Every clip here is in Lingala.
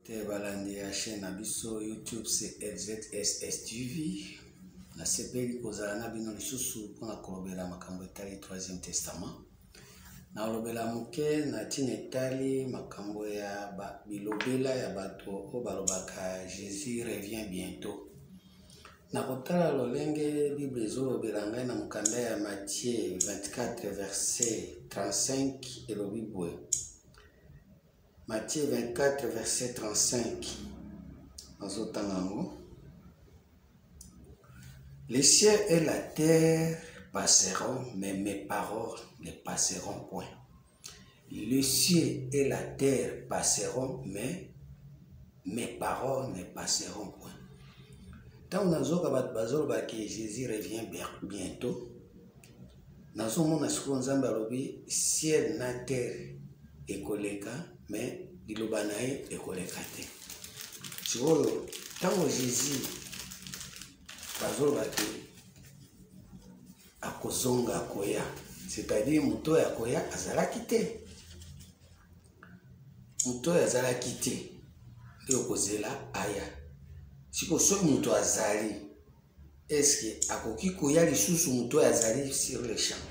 Te balandi ya chaîne abiso YouTube c'est LZSS TV. Na sepeli kozala na bino lisusu mpona kolobela makambo etali 3e testament. Na olobela moke na tina etali makambo ya bilobela ya bato o balobaka Jésus revient bientôt. Na kotala lolenge Bible ezolobela ngai na mokanda ya Matthieu 24 verset 35 elobi boye. Matthieu 24 verset 35. Les cieux et la terre passeront, mais mes paroles ne passeront point. Les cieux et la terre passeront, mais mes paroles ne passeront point. Tant nazoka bat bazoloba que Jésus revient bientôt. Nazomona siko nzambe alobi ciel na terre ekoleka, mais liloba na ye ekoleka te. Sikoyo tango Jésus bazoloba te akozonga akoya, c'est-à-dire moto ya koya azalaki te. Moto ya azalaki te nde okozela aya. Siko soki moto azali, eske akoki koya lisusu moto azali sur le champ,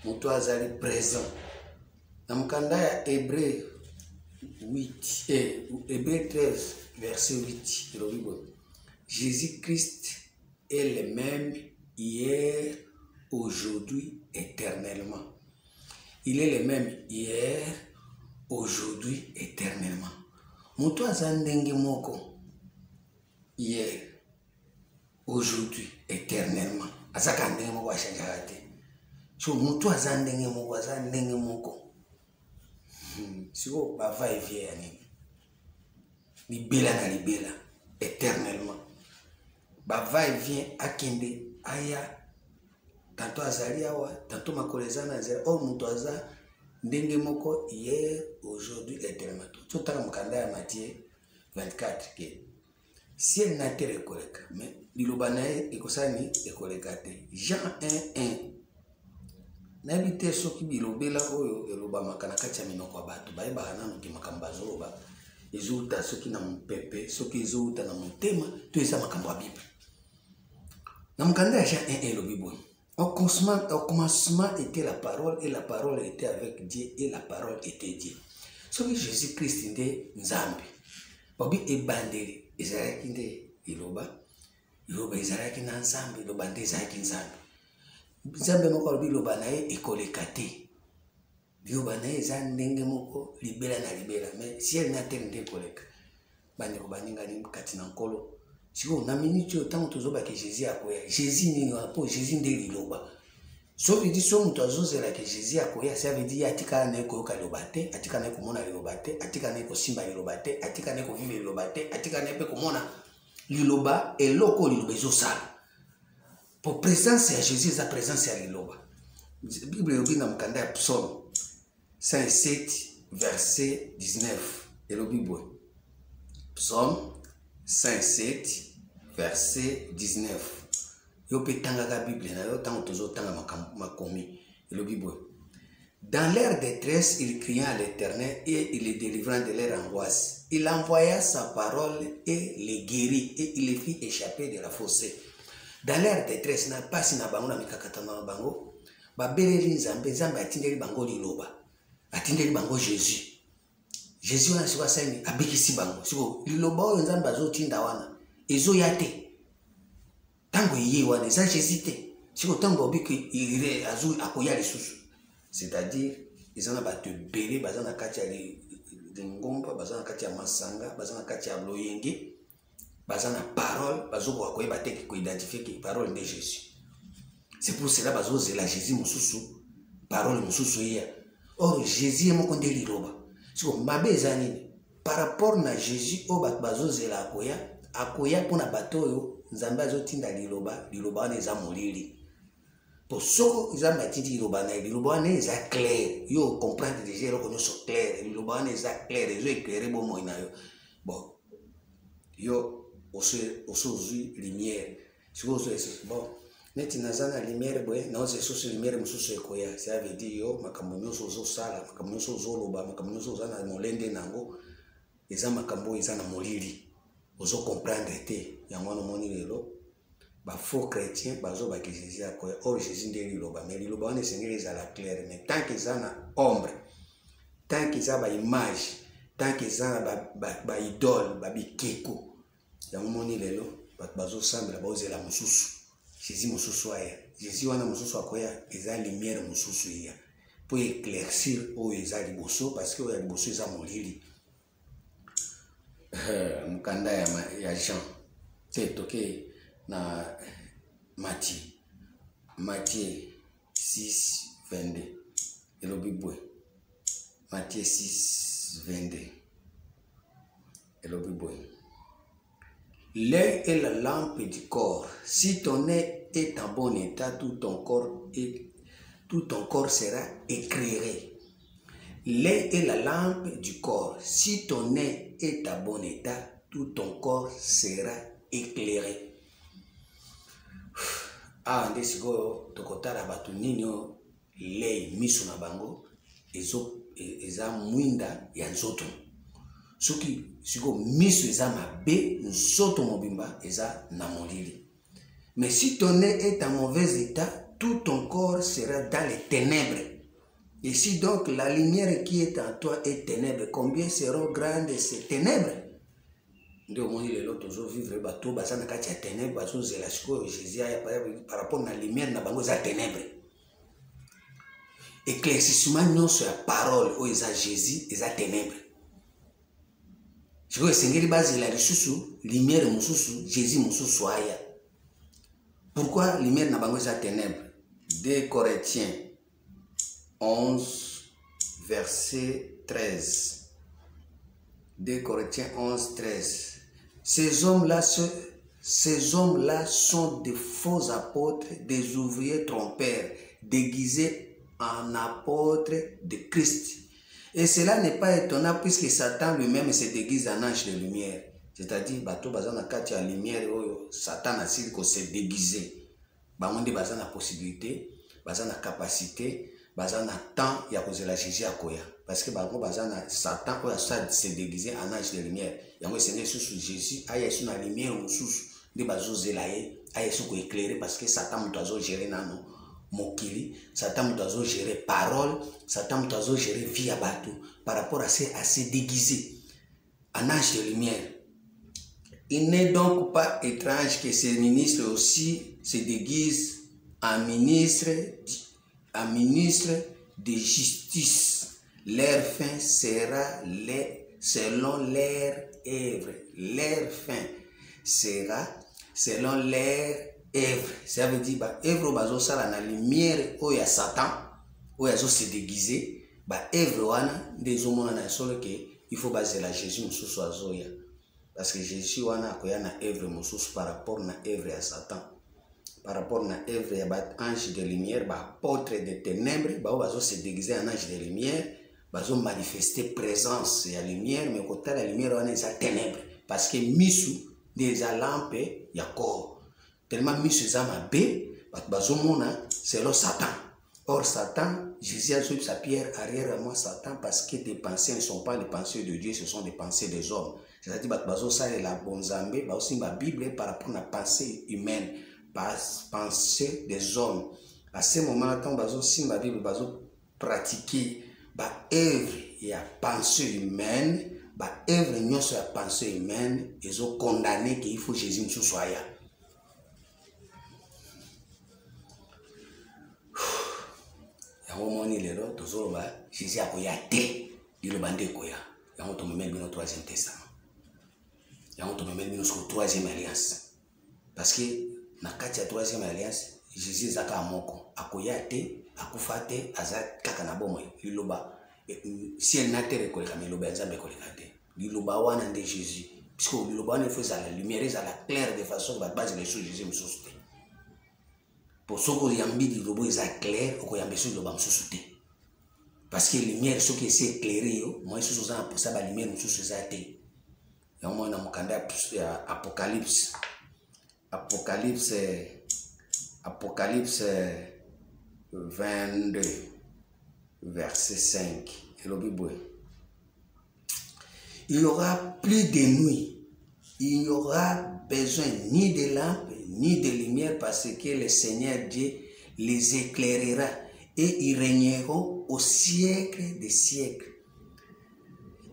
moto azali présent. Na mokanda ya Hébreu 13 verset 8 elobi boye. Jésus-Christ est le même hier, aujourd'hui, éternellement. Il est le même hier, aujourd'hui, éternellement. Moto aza ndenge moko hier, aujourd'hui, éternellement. Azaka ndenge moko achangeaka te. So moto aza ndenge moko, aza ndenge moko. Siko bava et vient ya nini? Libela na libela, éternellement. Bava et vient akende aya, tanto azali awa, tanto makoleza na azali. Oh moto aza ndenge moko hier, aujourd'hui, éternellement. Totala mokanda ya Matthieu 24 ke ciel na terre ekoleka, mais liloba na ye ekosani ekoleka te. Jean 1:1. Nayebi te soki bilobela oyo elobamaka na kati ya minoko ya bato bayebaka nano ke makambo bazoloba ezouta soki na mopepe, soki ezouta na motema, to eza makambo ya Bible. Na mokanda ya Jean 1 elobi boye. Au commencement était la parole, et la parole était avec Dieu, et la parole était Dieu. Soki Jésus-Christ nde Nzambe, babi ebandeli ezalaki nde iloba ezalaki na Nzambe, iloba nde ezalaki Nzambe. Nzambe moko alobi liloba na ye ekoleka te. Liloba na ye eza ndenge moko libela na libela, mais ciel na terre nde ekoleka. Bandeko baningani kati na nkolo. Siko na minute oyo ntango tozobaka Jésus akoya, Jésus nini po Jésus nde liloba. Soki di so moto azozelaka Jésus akoya, ça veut dire atikala na ye koyoka liloba te, atikala na ye komona liloba te, atikala na ye kosimba liloba te, atikala na ye kovivre liloba te, atikala na ye mpe komona liloba eloko liloba ezosala. Pour présence ya Jésus, sa présence ya liloba. Bible elobi na mokanda ya Psaume 107 verset 19 elobi boye. Psaume 107 verset 19. Yo pe tangaka Bible na yo tango tozotanga makomi elobi boye. Dans leur détresse, il cria à l'Éternel et il les délivra de leur angoisse. Il envoya sa parole et les guérit et il les fit échapper de la fossée. Dans leur détresse, na pasi na bango na mikakatana na bango, babeleli Nzambe, Nzambe atindeli bango liloba, atindeli bango Jésus. Jésus wana siko asali abikisi bango. Siko liloba oyo Nzambe azotinda wana ezoya te. Tango ye wana eza Jésus te. Siko tango obiki ire azu akoya lisusu. C'est-à-dire eza na bato ebele baza na kati ya lingomba, baza na kati ya masanga, baza na kati ya loyenge. Baza na parole, bazoko akoyeba te ko identifier que parole de Jésus. C'est pour cela bazozela Jésus mususu, parole mususu ya. Or Jésus moko nde liloba. Siko mabe ezani par rapport na Jésus o bazozela akoya pona bato oyo Nzambe azotinda liloba, liloba na eza molili. Pour soko Nzambe atindi liloba na liloba na eza clair. Yo comprendre déjà eloko nyonso clair, liloba na eza clair, ezo éclairer bomo na yo. Bon. Yo osozwi lumière. Siko bon, neti nazana lumière boye, na ose soso lumière mususu ekoya. Ça veut dire yo makambo nyonso ozosala, makambo nyonso ozoloba, makambo nyonso ozana molende nango eza makambo eza na molili ozo comprendre te yango moni lelo ba faux chrétien bazo ba que Jésus akoya or Jésus nde liloba mais liloba wana esengeli ezala clair mais tant que eza na ombre tant que eza ba image tant que eza ba idole ba bikeko yango moni lelo bato bazo sambela baozela mosusu Jésus mosusu aya Jésus wana mosusu akoya eza lumière mosusu ya pour éclaircir oyo eza liboso parce que oyo liboso eza molili mukanda ya Jean te toke na Matthieu 6:22 elobi boye Matthieu 6:22 elobi boye l'œil est la lampe du corps. Si ton œil est en bon état, tout ton corps sera éclairé. L'œil est la lampe du corps. Si ton œil est en bon état, tout ton corps sera éclairé. Ah, ndesiko tokotala batu nini l'œil miso na bango eza mwinda ya nzoto. Soki siko miso eza mabe nzoto mobimba eza na molili. Mais si ton œil est en mauvais état, tout ton corps sera dans les ténèbres. Et si donc la lumière qui est en toi est ténèbre, combien seront grandes ces ténèbres? Ndio moni lelo tozo vivre bato basana kati ya ténèbres bazo zela siko Jésus aya par rapport na lumière na bango za ténèbres. Éclaircissement nyonso ya parole o eza Jésus eza ténèbres. Siko esengeli bazela lisusu lumière mususu Jésus mususu aya. Pourquoi lumière na bango eza ténèbres? 2 Corinthiens 11 verset 13. 2 Corinthiens 11 13. Ces hommes-là sont des faux apôtres, des ouvriers trompeurs, déguisés en apôtres de Christ. Et cela n'est pas étonnant puisque Satan lui-même se déguise en ange de lumière. C'est-à-dire, bato bazana kati ya lumière oyo Satan a sili ko se déguiser. Bangonde bazana possibilité, bazana capacité, bazana temps ya kozela Jésus akoya. Parce que bango bazana Satan oyo se déguiser en ange de lumière. Yango esengeli susu Jésus aya esu na lumière mosusu nde bazozela ye aya esu ko éclairer parce que Satan moto azo gérer nano mokili, Satan moto azo gérer parole, Satan moto azo gérer vie ya bato par rapport à se déguiser en ange de lumière. Il n'est donc pas étrange que ces ministres aussi se déguisent en ministres de justice. Leur fin sera selon leur œuvre. Leur fin sera selon leur œuvre. Ça veut dire bah œuvre bazo sala na lumière o ya Satan o ya zo se déguiser ba œuvre wana des hommes na solo que il faut baser la Jésus mususu azoya parce que Jésus wana akoya na œuvre mususu par rapport na œuvre ya Satan par rapport na œuvre ya ba ange de lumière ba apôtre de ténèbres ba bazo se déguiser en ange de lumière bazo manifester présence ya lumière mais côté la lumière wana eza ténèbres parce que misu des lampe ya corps tellement misu eza mabe bazo mona c'est le Satan. Or Satan, Jésus a sur sa pierre arrière à moi Satan parce que tes pensées ne sont pas les pensées de Dieu, ce sont des pensées des hommes. C'est-à-dire bazo ça la bonzambe ba aussi ma Bible par rapport à la pensée humaine, pensée des hommes. À ce moment-là quand bazo si ma Bible bazo pratiquer ba œuvre et à pensée humaine, ba œuvre nyonso ya pensée humaine, ils ont condamné qu'il faut Jésus nous soit là. Yango moni lelo tozoloba Jésus akoya te liloba nde koya yango tomemeli bino 3e testament yango tomemeli bino sur 3e alliance parce que na kati ya 3e alliance Jésus zaka moko akoya te akufa te aza kaka na bomo liloba ciel na terre koleka liloba nzambe koleka te liloba wana nde Jésus puisque liloba wana il faut la lumière ça la claire de façon que base les choses Jésus mususu te. Pour ce que yambi di lobo est clair, ou yambi sur le bam sous-souté. Parce que la lumière, ce qui est éclairé, moi je suis pour ça la lumière nous sous-souté. Et on a mon candidat Apocalypse. Apocalypse 22 verset 5. Il n'y aura plus de nuit. Il n'y aura besoin ni de lampes, ni de lumière, parce que le Seigneur Dieu les éclairera et ils régneront au siècle des siècles.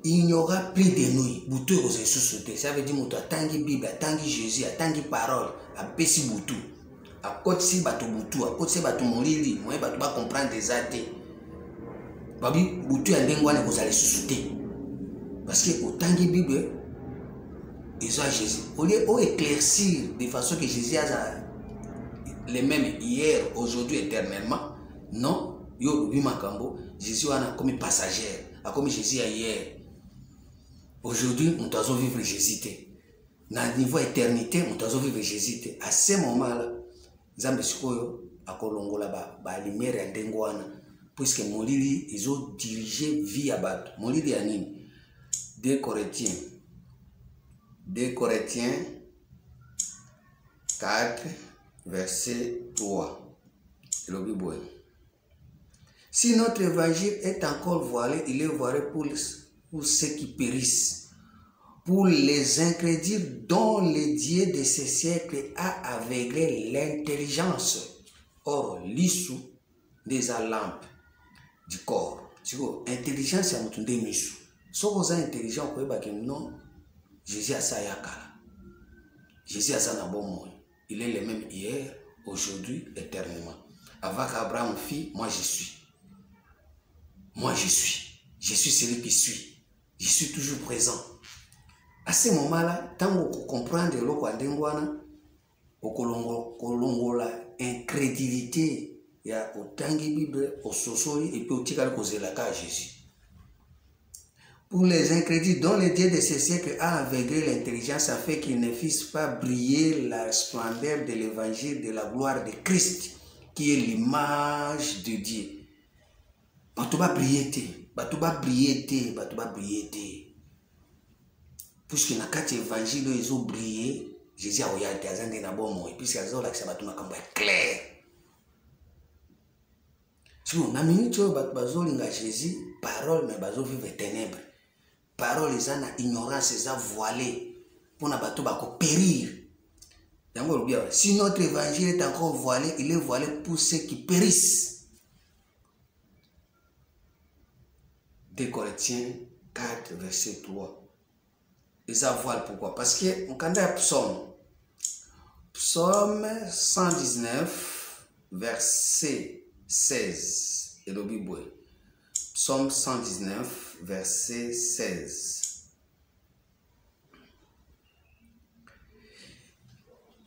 Il n'y aura plus de nuit. Boutou est sous-sauté. Ça veut dire que tangi Bible, tangi Jésus, tangi parole, à Pessi Boutou. À côté si bateau Boutou, à côté si bateau Molili, moi bateau va comprendre des athées. Babi Boutou et Ndengwane vous allez sous-sauter. Parce que au tangi Bible, ils ont Jésus. Au lieu d'éclaircir de façon que Jésus a les mêmes hier, aujourd'hui, éternellement, non, yo Bibi Makambo, Jésus a comme passager, a comme Jésus hier. Aujourd'hui, nous devons vivre Jésus. Dans le niveau éternité, nous devons vivre Jésus. À ce moment-là, nous avons la lumière et Ndengwana, puisque Molili, ils ont dirigé vie à Bato. Molili a nini? 2 Corinthiens 4, verset 3. Le Bible. Si notre évangile est encore voilé, il est voilé pour ceux qui périssent, pour les incrédules dont le Dieu de ce siècle a aveuglé l'intelligence. Or, l'issue des lampes du corps. Intelligence, c'est un truc de misu. Si vous êtes intelligent, vous pouvez dire non, Jésus a ça yakala. Jésus a ça na bon moyen. Il est le même hier, aujourd'hui, éternellement. Avant qu'Abraham fît, moi je suis. Moi je suis. Je suis celui qui suis. Je suis toujours présent. À ce moment-là, tant que vous comprenez le Ndengwana, vous la incrédulité, il y a autant de Bible, au sosoli, et puis au tikal kozelaka Jésus. Pour les incrédules dont le Dieu de ce siècle a aveuglé l'intelligence afin qu'ils ne fissent pas briller la splendeur de l'évangile de la gloire de Christ, qui est l'image de Dieu. Batouba briller, batouba briller. Puisque dans quatre évangiles, ils ont brillé, Jésus a regardé à Zandé na bon et puisque ils ont l'accès à tout clair. Si on a minute bazolinga Jésus, parole mais bazo vivre ténèbres. Parole les ana ignorance les a voilé pour na bato bako périr. Si notre évangile est encore voilé, il est voilé pour ceux qui périssent. 2 Corinthiens 4, verset 3. Et ça voile pourquoi? Parce que on a psaume 119, verset 16. Et le Bible. Psaume 119, verset 16.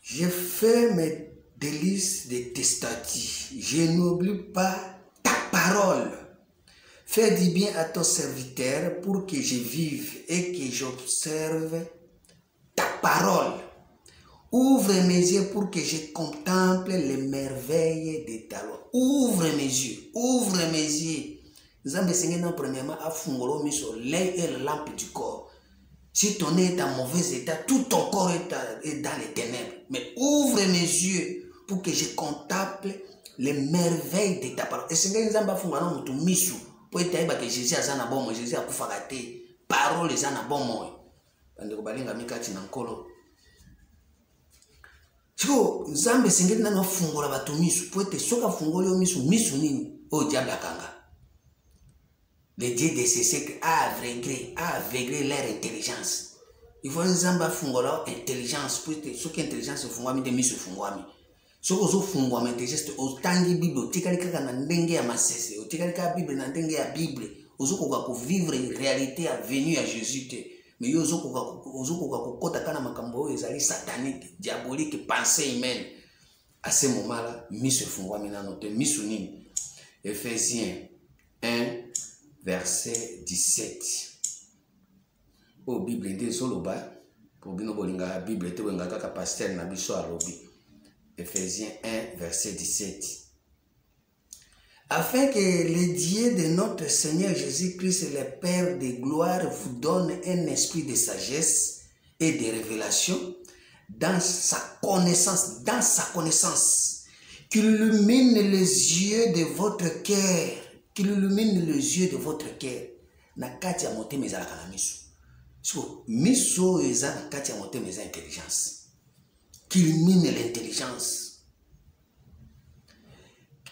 Je fais mes délices de tes statuts. Je n'oublie pas ta parole. Fais du bien à ton serviteur pour que je vive et que j'observe ta parole. Ouvre mes yeux pour que je contemple les merveilles de ta loi. Ouvre mes yeux, ouvre mes yeux. Nous avons enseigné premièrement à fungolo miso l'œil et la lampe du corps. Si ton nez est en mauvais état, tout ton corps est dans les ténèbres. Mais ouvre mes yeux pour que je contemple les merveilles de ta parole. Et c'est que nous avons fungolo miso. Pour être que Jésus a un bon mot, Jésus a pu faire parole les un bon mot. Parce que balinga mikati na nkolo. Chiko nzambe sengeli na fungola bato misu. Pour être soka fungoli o misu nini o diable akanga. Le Dieu de ce siècle a aveuglé leur intelligence. Il faut nzamba fungola intelligence pour être soka intelligence fungwami de misu fungwami. Soko zo fungwa intelligence otangi Bible otikali kaka na ndenge ya masese otikali kaka Bible na ndenge ya Bible ozokoka ko vivre réalité à venue à Jésus te mais yo ozokoka kokota kana makambo oyo ezali satanique diabolique pensée humaine à ce moment là miso fungwa minano te miso nini. Ephésiens 1 verset 17 o Bible nde soloba pour bino bolinga Bible te wenga kaka pasteur na biso alobi. Ephésiens 1, verset 17. Afin que le Dieu de notre Seigneur Jésus-Christ, le Père de gloire, vous donne un esprit de sagesse et de révélation dans sa connaissance, qu'il illumine les yeux de votre cœur, Na kati ya motema ezalaka na miso. So, miso eza na kati ya motema eza intelligence. Qu'il illumine l'intelligence.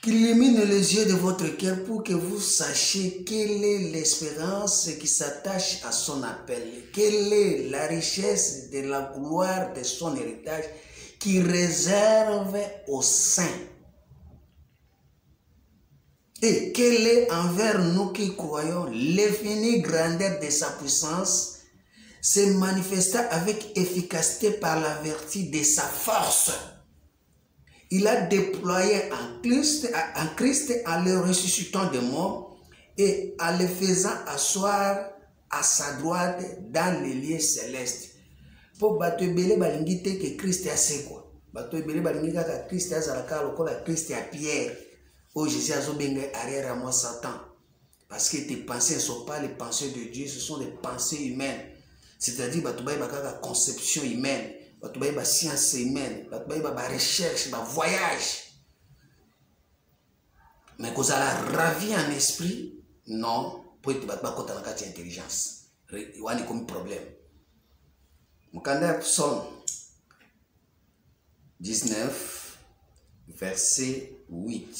Qu'il illumine les yeux de votre cœur pour que vous sachiez quelle est l'espérance qui s'attache à son appel. Quelle est la richesse de la gloire de son héritage qui réserve aux saints. Et quelle est envers nous qui croyons l'infinie grandeur de sa puissance se manifesta avec efficacité par la vertu de sa force. Il a déployé en Christ en le ressuscitant des morts et en le faisant asseoir à sa droite dans les lieux célestes. Pour bato ebele balingi te que Christ a c'est quoi. Bato ebele balingi kaka Christ azalaka lokola Christ a Pierre. Oh Jésus azobenga arrière à moi Satan. Parce que tes pensées ne sont pas les pensées de Dieu, ce sont des pensées humaines. C'est-à-dire bato baye bakaka conception humaine, bato baye ba science humaine, bato baye ba recherche, ba voyage. Mais qu'on a la ravi en esprit, non, pour être bato bakota na kati intelligence. Wani comme problème. Mukanda Psaume 19 verset 8.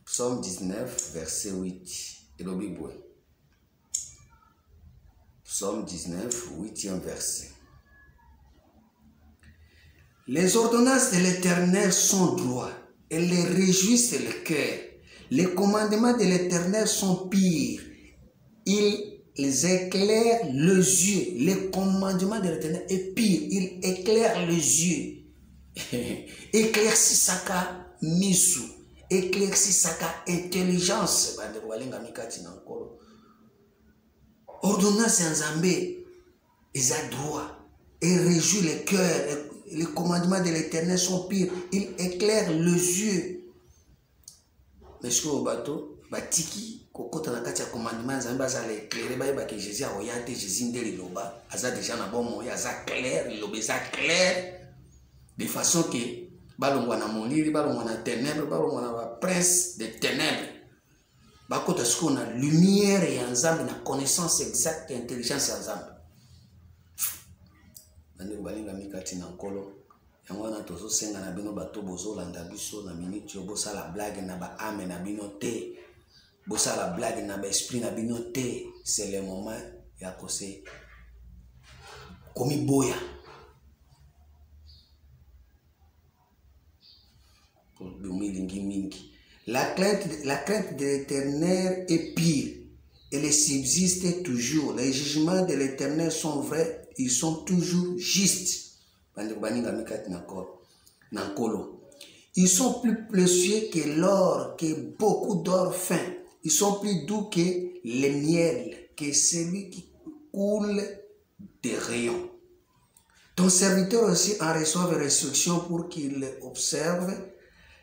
Psaume 19 verset 8. Et le Bible. Psaume 19, 8e verset. Les ordonnances de l'Éternel sont droits et les réjouissent le cœur. Les commandements de l'Éternel sont purs. Ils éclairent les yeux. Les commandements de l'Éternel est pire. Il éclaire les yeux. Éclairci saka misu. Éclairci saka intelligence. Ordonnance en Zambé, ils ont droit et réjouit le cœur. Les commandements de l'Éternel sont pires. Ils éclairent les yeux. Mais ce que au bateau, batiki, kokota na kati ya commandement Zambé azala éclairer ba que Jésus a oyate Jésus ndeli loba, aza déjà na bon moyen, aza clair, loba aza clair de façon que balongwa na molili, balongwa na ténèbres, balongwa na prince des ténèbres. Bakota ce qu'on a lumière et ensemble na connaissance exacte et intelligence ensemble. Bande balinga mikati na nkolo yango na tozo senga na bino bato bozo landa biso na minute yo bosa la blague na ba ame na bino te. Bosa la blague na ba esprit na bino te. C'est le moment ya kose komi boya. Pour bilingi mingi. La crainte de l'Éternel est pire et les subsiste toujours. Les jugements de l'Éternel sont vrais, ils sont toujours justes. Ils sont plus précieux que l'or, que beaucoup d'or fin. Ils sont plus doux que le miel, que celui qui coule des rayons. Ton serviteur aussi en reçoit restriction pour qu'il observe.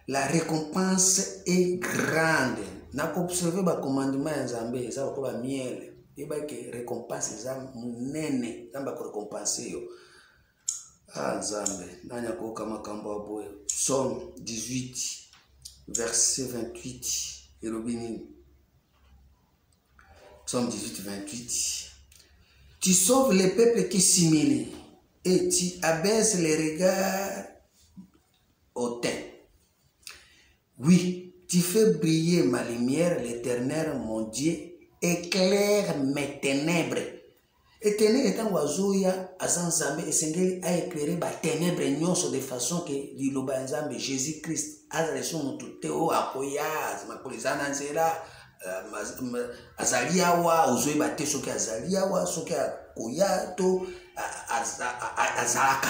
La récompense est grande. N'a observé le commandement en Zambé, ça va miel. Et bien que récompense est munene, ça va récompenser. Ah Zambé, nanya ko kama kamba boy. Psaume 18 verset 28. Et Robini. Psaume 18 28. Tu sauves les peuples qui s'humilient et tu abaisses les regards hautains. Oui, tu fais briller ma lumière, l'Éternel, mon Dieu, éclaire mes ténèbres. Et ténèbres étant oiseauya, à Zanzambe, et Sengeli a éclairé ma ténèbres nyonso de façon que l'Iloba Nzambe, Jésus-Christ, a reçu mon tuteo, apoya, ma polizana nzela, azaliawa, ozoe bate soki azaliawa, soki akoya, to azalaka.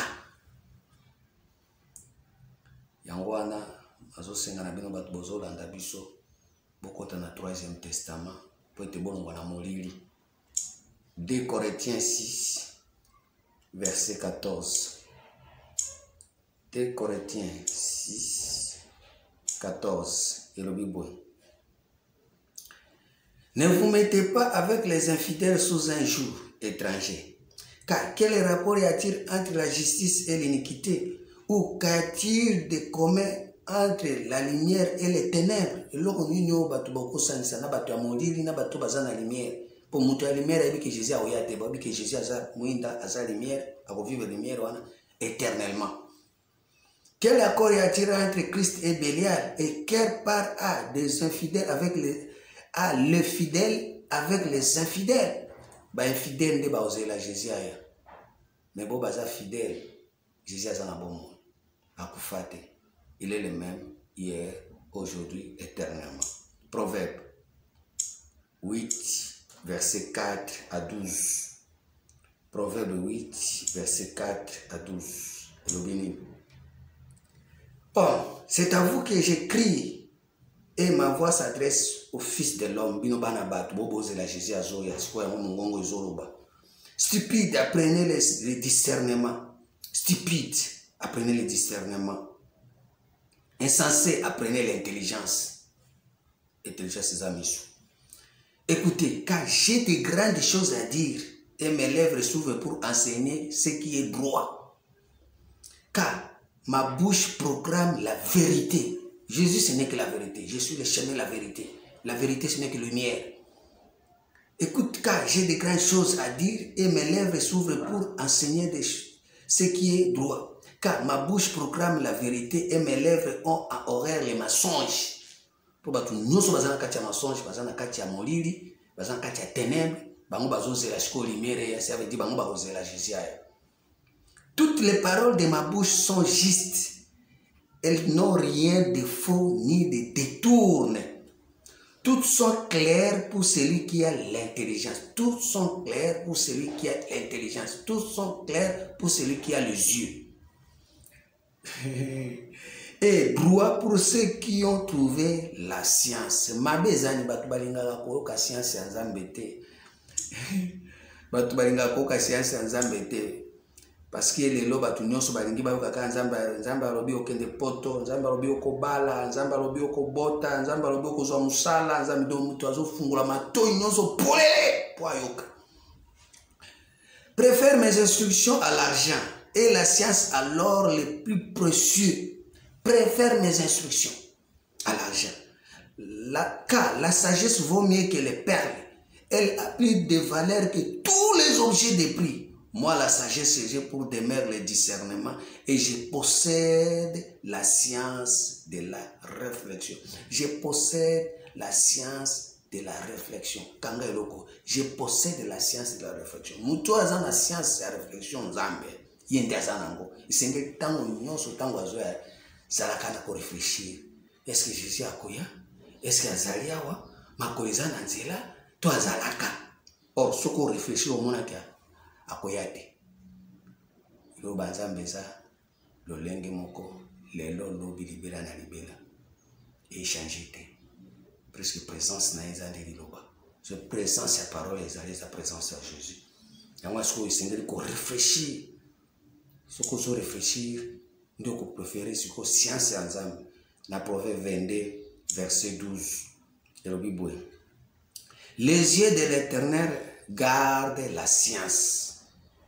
Yangwana. Azosenga na bino bato bozolanda biso bokota na 3e testament po ete bolongwa na molili. 2 Corinthiens 6 verset 14. 2 Corinthiens 6 14 et le Bible. Ne vous mettez pas avec les infidèles sous un joug étranger. Car quel rapport y a-t-il entre la justice et l'iniquité? Ou qu'a-t-il de commun entre la lumière et les ténèbres? Et là, on y a batu boko sanisa na batu amolili na batu bazana lumière. Pour montrer la lumière, il que Jésus a oyate, il que Jésus a moinda, a sa lumière, a revivre la lumière, éternellement. Quel accord y a-t-il entre Christ et Bélial? Et quelle part a des infidèles avec les fidèles avec les infidèles? Bah, infidèle ne va oser la Jésus ailleurs. Mais bon, bah, fidèle, Jésus a un bon monde. Il est le même hier, aujourd'hui, éternellement. Proverbe 8, verset 4 à 12. Proverbe 8, verset 4 à 12. Le béni. Bon, c'est à vous que j'écris et ma voix s'adresse au Fils de l'homme. Stupide, apprenez le discernement. Stupide, apprenez le discernement. Insensé, apprenez l'intelligence. Intelligence, c'est amis. Écoutez, car j'ai de grandes choses à dire et mes lèvres s'ouvrent pour enseigner ce qui est droit. Car ma bouche proclame la vérité. Jésus, ce n'est que la vérité. Je suis le chemin de la vérité. La vérité, ce n'est que lumière. Écoute, car j'ai de grandes choses à dire et mes lèvres s'ouvrent pour enseigner ce qui est droit. Car ma bouche proclame la vérité et mes lèvres ont en horreur les mensonges. Pour que nous soyons dans le mensonge, dans le molili, dans le ténèbre, dans lumière, ça veut dire dans la Jésus. Toutes les paroles de ma bouche sont justes. Elles n'ont rien de faux ni de détourne. Toutes sont claires pour celui qui a l'intelligence. Toutes sont claires pour celui qui a l'intelligence. Toutes sont claires pour celui qui a les yeux. Et droit pour ceux qui ont trouvé la science. Ma bezani batubalinga ko ka science nzambete. Batubalinga ko ka science nzambete. Parce que les lois batu nyonso balingi ba kaka nzamba lobi okende poto, nzamba lobi okobala, nzamba lobi okobota, nzamba lobi okozwa musala, nzamba do mutu azofungula matoi nyonso polele po ayoka. Préfère mes instructions à l'argent et la science à l'or le plus précieux. Préfère mes instructions à l'argent. Car la sagesse vaut mieux que les perles. Elle a plus de valeur que tous les objets de prix. Moi, la sagesse, j'ai pour demeurer le discernement et je possède la science de la réflexion. Je possède la science de la réflexion. Je possède la science de la réflexion. Muto azana la science de la réflexion nzambe. Yende azana ngo. Isenge tango nyonso tango azoya zalakana ko réfléchir. Est-ce que Jésus a koya? Est-ce que azali awa? Makoiza na nzela to azalaka. Or soko réfléchir au mona kia akoyate. Lo banzambe za lo lenge moko lelo lobi libela na libela. Et changer te. Presque présence na ezali liloba. Ce présence ya parole ezali sa présence à Jésus. Yango soko isengeli ko réfléchir. Soko so réfléchir ndio ko préférer siko science ya nzambe. Na Proverbe 22 verset 12. Elobi boy. Les yeux de l'Éternel gardent la science.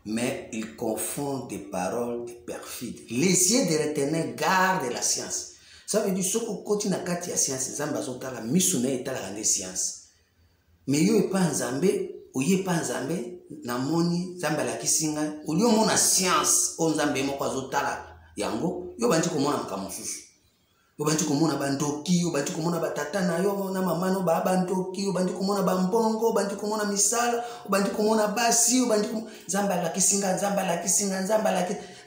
Mais il confond des paroles de perfides. Les yeux de l'Éternel gardent la science. Ça veut dire que quand on a la science, Zamba zotala misune etala ngande science. Mais yo pas nzambe, oye pas nzambe, na moni Zamba la kisinga, olio mona science, on nzambe moko azotala yango, yo banji komona makamususu. Yo banji komona bandoki, yo banji komona batata na yo na mama no ba bandoki, yo banji komona bambongo, yo banji komona misala, yo banji komona basi, yo banji Zamba la kisinga, Zamba la kisinga,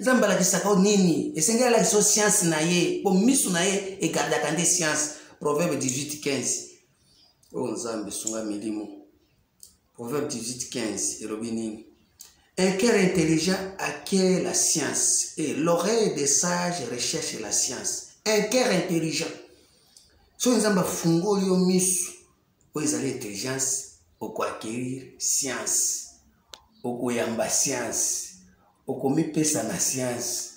Zamba la kisaka nini? Esengela la kiso science na ye, po misu na ye e garda kande science. Proverbe 18:15. Oh Nzambe sunga milimo. Proverbe 18:15 Erobini. Un cœur intelligent acquiert la science et l'oreille des sages recherche la science. Un cœur intelligent. So Nzamba fungoli yo misu. O ezali intelligence oko acquérir science. Oko yamba science. Oko mipesa na science.